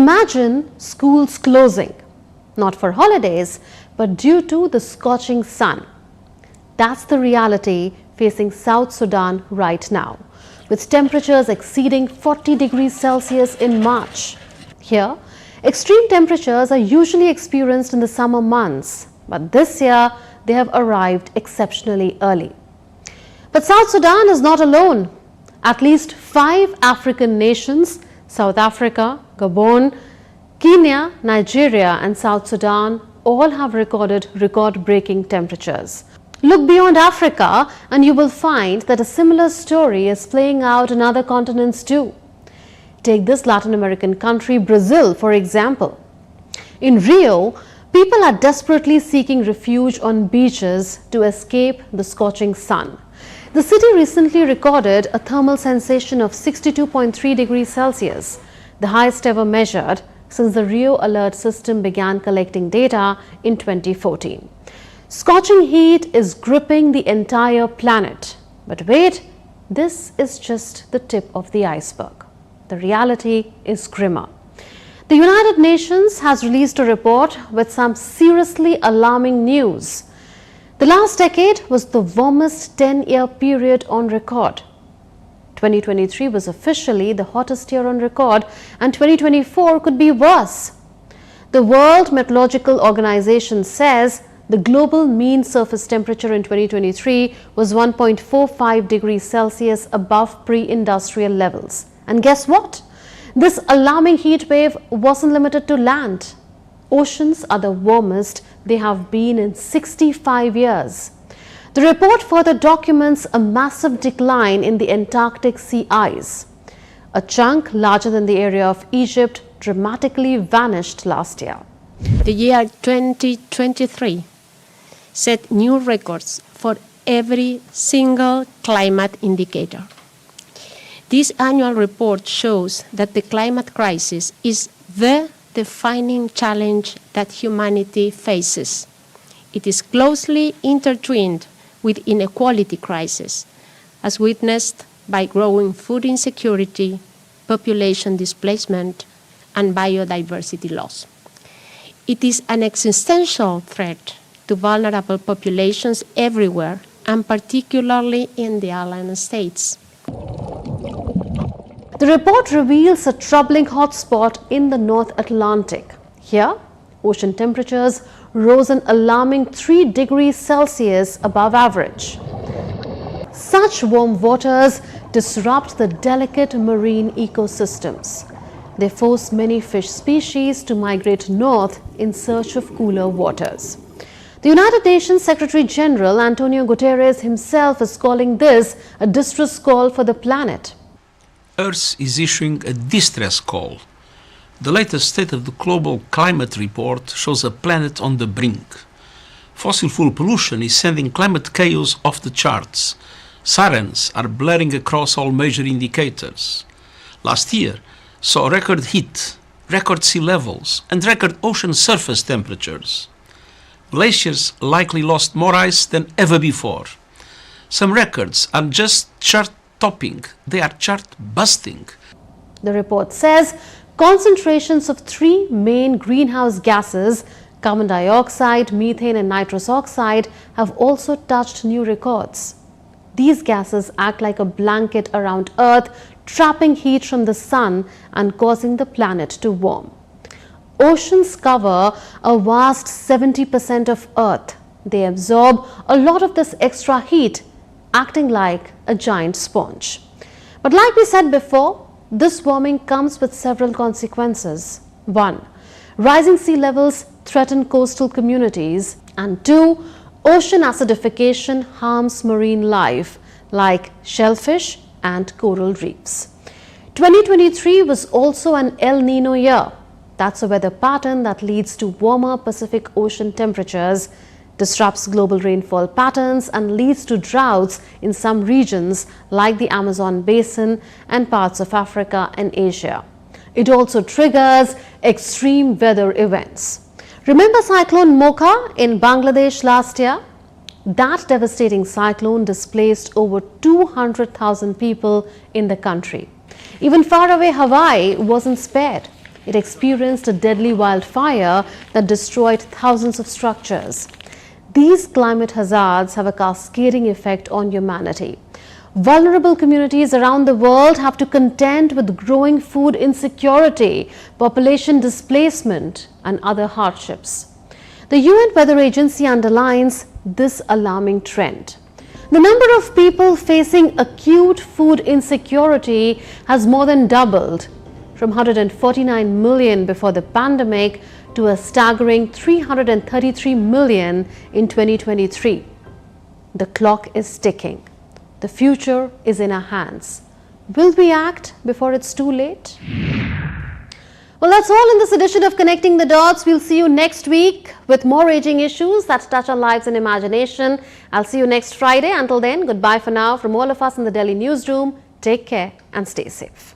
Imagine schools closing, not for holidays, but due to the scorching sun. That's the reality facing South Sudan right now, with temperatures exceeding 40 degrees Celsius in March. Here, extreme temperatures are usually experienced in the summer months, but this year they have arrived exceptionally early. But South Sudan is not alone. At least 5 African nations, South Africa, Gabon, Kenya, Nigeria and South Sudan, all have recorded record-breaking temperatures. Look beyond Africa and you will find that a similar story is playing out in other continents too. Take this Latin American country, Brazil, for example. In Rio, people are desperately seeking refuge on beaches to escape the scorching sun. The city recently recorded a thermal sensation of 62.3 degrees Celsius, the highest ever measured since the Rio Alert system began collecting data in 2014. Scorching heat is gripping the entire planet. But wait, this is just the tip of the iceberg. The reality is grimmer. The United Nations has released a report with some seriously alarming news. The last decade was the warmest 10-year period on record. 2023 was officially the hottest year on record, and 2024 could be worse. The World Meteorological Organization says the global mean surface temperature in 2023 was 1.45 degrees Celsius above pre-industrial levels. And guess what? This alarming heat wave wasn't limited to land. Oceans are the warmest they have been in 65 years. The report further documents a massive decline in the Antarctic sea ice. A chunk larger than the area of Egypt dramatically vanished last year. The year 2023 set new records for every single climate indicator. This annual report shows that the climate crisis is the defining challenge that humanity faces. It is closely intertwined with inequality crisis, as witnessed by growing food insecurity, population displacement, and biodiversity loss. It is an existential threat to vulnerable populations everywhere, and particularly in the island states. The report reveals a troubling hotspot in the North Atlantic. Here, ocean temperatures rose an alarming 3 degrees Celsius above average. Such warm waters disrupt the delicate marine ecosystems. They force many fish species to migrate north in search of cooler waters. The United Nations Secretary General Antonio Guterres himself is calling this a distress call for the planet. Earth is issuing a distress call. The latest State of the Global Climate Report shows a planet on the brink. Fossil fuel pollution is sending climate chaos off the charts. Sirens are blaring across all major indicators. Last year saw record heat, record sea levels, and record ocean surface temperatures. Glaciers likely lost more ice than ever before. Some records are just chart-topping, they are chart-busting. The report says concentrations of 3 main greenhouse gases, carbon dioxide, methane and nitrous oxide, have also touched new records. These gases act like a blanket around Earth, trapping heat from the sun and causing the planet to warm. Oceans cover a vast 70% of Earth. They absorb a lot of this extra heat, acting like a giant sponge. But like we said before, this warming comes with several consequences. 1. Rising sea levels threaten coastal communities. And 2. Ocean acidification harms marine life like shellfish and coral reefs. 2023 was also an El Nino year. That's a weather pattern that leads to warmer Pacific Ocean temperatures, disrupts global rainfall patterns and leads to droughts in some regions like the Amazon basin and parts of Africa and Asia. It also triggers extreme weather events. Remember Cyclone Mocha in Bangladesh last year? That devastating cyclone displaced over 200,000 people in the country. Even faraway Hawaii wasn't spared. It experienced a deadly wildfire that destroyed thousands of structures. These climate hazards have a cascading effect on humanity. Vulnerable communities around the world have to contend with growing food insecurity, population displacement, and other hardships. The UN Weather Agency underlines this alarming trend. The number of people facing acute food insecurity has more than doubled, from 149 million before the pandemic to a staggering 333 million in 2023. The clock is ticking. The future is in our hands. Will we act before it's too late? Well, that's all in this edition of Connecting the Dots. We'll see you next week with more raging issues that touch our lives and imagination. I'll see you next Friday. Until then, goodbye for now from all of us in the Delhi newsroom. Take care and stay safe.